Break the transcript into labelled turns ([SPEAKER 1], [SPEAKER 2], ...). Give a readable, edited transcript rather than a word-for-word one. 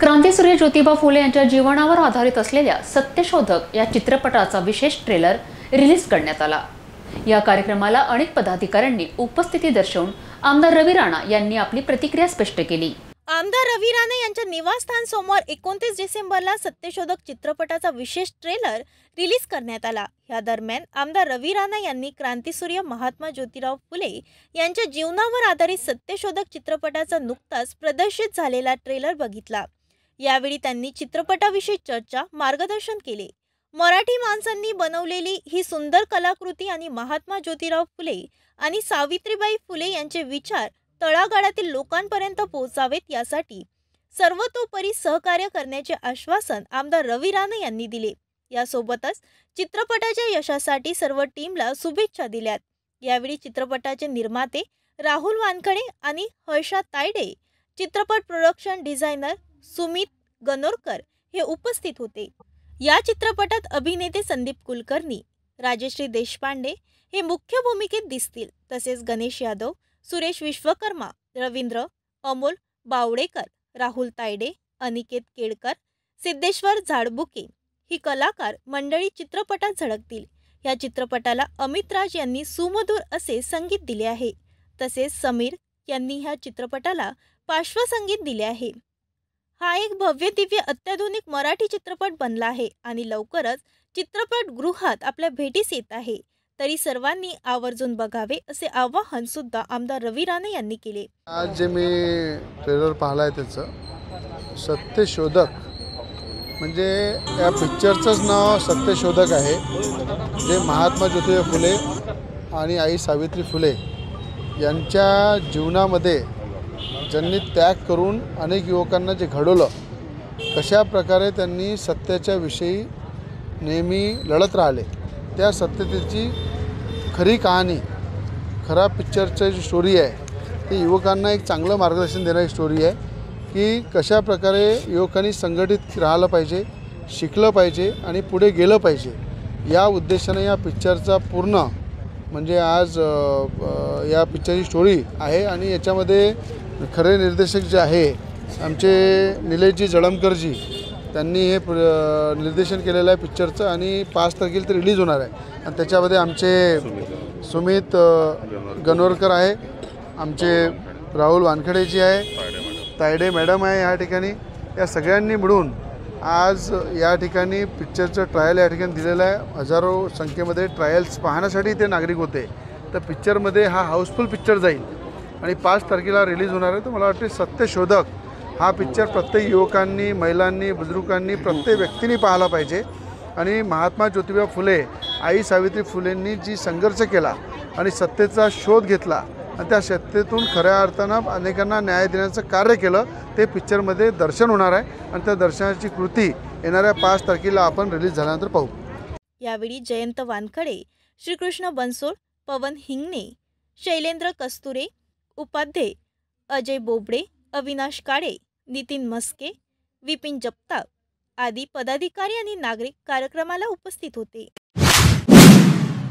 [SPEAKER 1] क्रांतीसूर्य ज्योतिबा फुले यांच्या जीवनावर आधारित असलेल्या सत्यशोधक या चित्रपटाचा विशेष ट्रेलर रिलीज करण्यात आला। या कार्यक्रमाला अनेक पदाधिकाऱ्यांनी उपस्थिती दर्शवून आमदार रवी राणा यांनी आपली प्रतिक्रिया स्पष्ट केली।
[SPEAKER 2] आमदार रवी राणा यांच्या निवासस्थान सोमवार 29 डिसेंबरला सत्यशोधक चित्रपटाचा विशेष ट्रेलर रिलीज करण्यात आला। या दरम्यान आमदार रवी राणा यांनी क्रांतीसूर्य महात्मा ज्योतिराव फुले यांच्या जीवनावर आधारित सत्यशोधक चित्रपटाचा नुकताच प्रदर्शित झालेला ट्रेलर बघितला। यावेळी त्यांनी चित्रपटाविषयी चर्चा, मार्गदर्शन केले। मराठी माणसांनी बनवलेली ही सुंदर कलाकृती आणि महात्मा ज्योतिराव फुले आणि सावित्रीबाई फुले यांचे विचार तळागाळातील लोकांपर्यंत पोहोचावेत यासाठी सर्वतोपरी सहकार्य करण्याचे आश्वासन आमदार रवी राणा यांनी दिले। यासोबतच चित्रपटाच्या यशासाठी सर्व टीमला शुभेच्छा दिल्यात। यावेळी चित्रपटाचे निर्माते राहुल वानखडे आणि हर्षा तायडे, चित्रपट प्रोडक्शन डिझायनर सुमित गणोरकर हे उपस्थित होते। या चित्रपटात अभिनेते संदीप कुलकर्णी, राजश्री देशपांडे हे मुख्य भूमिकेत दिसतील। तसेच गणेश यादव, सुरेश विश्वकर्मा, रवींद्र, अमोल बावडेकर, राहुल तायडे, अनिकेत केळकर, सिद्धेश्वर झाडबुके ही कलाकार मंडळी चित्रपटात झळकतील। या चित्रपटाला अमित राज यांनी सुमधुर असे संगीत दिले आहे। तसेच समीर यांनी ह्या चित्रपटाला पार्श्वसंगीत दिले आहे। हा एक भव्य दिव्य अत्याधुनिक मराठी चित्रपट बनला आहे आणि लवकरच चित्रपटगृहात आपल्या भेटीस येत आहे। तरी सर्वांनी आवर्जून बघावे असे आवाहन सुद्धा आमदार रवी राणा यांनी केले।
[SPEAKER 3] आज जे मी ट्रेलर पाहिलाय त्याचं सत्यशोधक म्हणजे या पिक्चरचंच नाव सत्यशोधक आहे, जे महात्मा ज्योतिबा फुले आणि आई सावित्री फुले यांच्या जीवनामध्ये ज्यांनी त्याग करून अनेक युवकांना जे घडवलं, कशा प्रकारे त्यांनी सत्याच्या विषयी नेहमी लढत राहिले, त्या सत्यतेची खरी कहाणी, खरा पिक्चरची जी स्टोरी आहे ती युवकांना एक चांगलं मार्गदर्शन देणारी स्टोरी आहे की कशा प्रकारे युवकांनी संघटित राहिलं पाहिजे, शिकलं पाहिजे आणि पुढे गेलं पाहिजे। या उद्देशाने या पिक्चरचा पूर्ण म्हणजे आज या पिक्चरची स्टोरी आहे आणि याच्यामध्ये खरे निर्देशक जे आहे आमचे निलेशजी जळमकरजी, त्यांनी हे निर्देशन केलेलं आहे पिक्चरचं आणि 5 तारखेला ते रिलीज होणार आहे। आणि त्याच्यामध्ये आमचे सुमित गणोरकर आहे, आमचे राहुल वानखडेजी आहे, तायडे मॅडम आहे या ठिकाणी। या सगळ्यांनी मिळून आज या ठिकाणी पिक्चरचं ट्रायल या ठिकाणी दिलेलं आहे। हजारो संख्येमध्ये ट्रायल्स पाहण्यासाठी ते नागरिक होते। तर पिक्चरमध्ये हा हाऊसफुल पिक्चर जाईल आणि 5 तारखेला रिलीज होणार आहे। तर मला वाटते सत्यशोधक हा पिक्चर प्रत्येक युवकांनी, महिलांनी, बुजुर्गांनी, प्रत्येक व्यक्तीने पाहायला पाहिजे। आणि महात्मा ज्योतिबा फुले, आई सावित्री फुलेंनी जी संघर्ष केला आणि सत्तेचा शोध घेतला आणि त्या सत्तेतून खऱ्या अर्थानं अनेकांना न्याय देण्याचं कार्य केलं, ते पिक्चरमध्ये दर्शन होणार आहे आणि त्या दर्शनाची कृती येणाऱ्या 5 तारखेला आपण रिलीज झाल्यानंतर पाहू।
[SPEAKER 2] यावेळी जयंत वानखडे, श्रीकृष्ण बनसोड, पवन हिंगणे, शैलेंद्र कस्तुरे उपाध्ये, अजय बोबडे, अविनाश काळे, नितीन मस्के, विपिन जगताप आदी पदाधिकारी आणि नागरिक कार्यक्रमाला उपस्थित होते।